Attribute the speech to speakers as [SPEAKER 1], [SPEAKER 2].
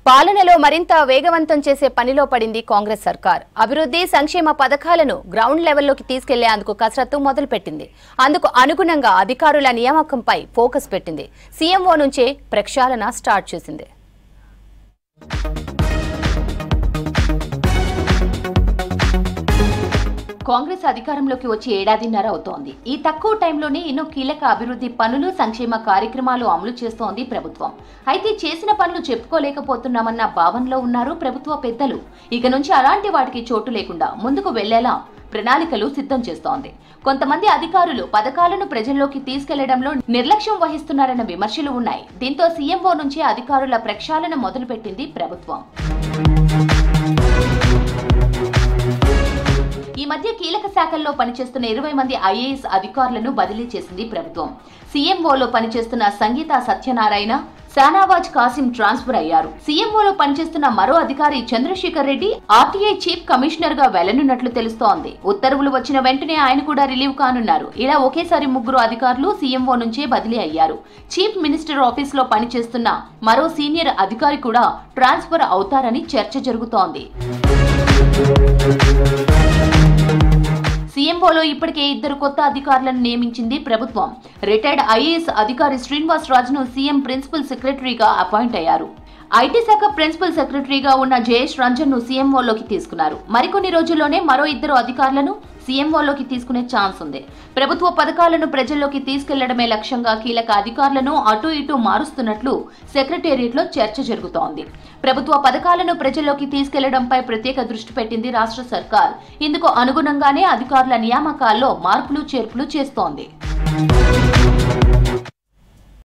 [SPEAKER 1] పాలనలో మరింత వేగవంతం చేసే పనిలో పడింది కాంగ్రెస్ సర్కార్. అభివృద్ధి సంక్షేమ పథకాలను గ్రౌండ్ లెవెల్లోకి తీసుకెళ్లేందుకు కసరత్తు మొదలుపెట్టింది. అందుకు అనుగుణంగా అధికారుల నియామకంపై ఫోకస్ పెట్టింది. సీఎంఓ నుంచే ప్రక్షాళన స్టార్ట్ చేసింది. కాంగ్రెస్ అధికారంలోకి వచ్చి ఏడాదిన్నర అవుతోంది. ఈ తక్కువ టైంలోనే ఎన్నో కీలక అభివృద్ధి పనులు, సంక్షేమ కార్యక్రమాలు అమలు చేస్తోంది ప్రభుత్వం. అయితే చేసిన పనులు చెప్పుకోలేకపోతున్నామన్న భావనలో ఉన్నారు ప్రభుత్వ పెద్దలు. ఇక నుంచి అలాంటి వాటికి చోటు లేకుండా ముందుకు వెళ్లేలా ప్రణాళికలు సిద్ధం చేస్తోంది. కొంతమంది అధికారులు పథకాలను ప్రజల్లోకి తీసుకెళ్లడంలో నిర్లక్ష్యం వహిస్తున్నారన్న విమర్శలు ఉన్నాయి. దీంతో సీఎంఓ నుంచి అధికారుల ప్రక్షాళన మొదలుపెట్టింది ప్రభుత్వం. ఈ మధ్య కీలక శాఖల్లో పనిచేస్తున్న 20 మంది ఐఏఎస్ అధికారులను బదిలీ చేసింది ప్రభుత్వం. సీఎంఓలో పనిచేస్తున్న సంగీత సత్యనారాయణ, షానవాజ్ కాసిం ట్రాన్స్ఫర్ అయ్యారు. సీఎంఓలో పనిచేస్తున్న మరో అధికారి Chandrashekar Reddy RTI chief commissioner గా వెళ్లనున్నట్లు తెలుస్తోంది. ఉత్తర్వులు వచ్చిన వెంటనే ఆయన కూడా రిలీవ్ కానున్నారు. ఇలా ఒకేసారి 3 అధికారులు సీఎంఓ నుంచే బదిలీ అయ్యారు. చీఫ్ మినిస్టర్ ఆఫీస్ లో పనిచేస్తున్న మరో సీనియర్ అధికారి కూడా ట్రాన్స్ఫర్ అవుతారని చర్చ జరుగుతోంది. సీఎంఓలో ఇప్పటికే 2 కొత్త అధికారులను నియమించింది ప్రభుత్వం. రిటైర్డ్ ఐఏఎస్ అధికారి శ్రీనివాస్ రాజును సీఎం ప్రిన్సిపల్ సెక్రటరీగా అపాయింట్ అయ్యారు. ఐటీ శాఖ ప్రిన్సిపల్ సెక్రటరీగా ఉన్న జయేష్ రంజన్ ను సీఎంఓలోకి తీసుకున్నారు. మరికొన్ని రోజుల్లోనే మరో 2 అధికారులను సీఎంఓలోకి తీసుకునే ఛాన్స్ ఉంది. ప్రభుత్వ పథకాలను ప్రజల్లోకి తీసుకెళ్లడమే లక్ష్యంగా కీలక అధికారులను అటు ఇటు మారుస్తున్నట్లు సెక్రటేరియట్ లో చర్చ జరుగుతోంది. ప్రభుత్వ పథకాలను ప్రజల్లోకి తీసుకెళ్లడంపై ప్రత్యేక దృష్టి పెట్టింది రాష్ట్ర సర్కార్. ఇందుకు అనుగుణంగానే అధికారుల నియామకాల్లో మార్పులు చేర్పులు చేస్తోంది.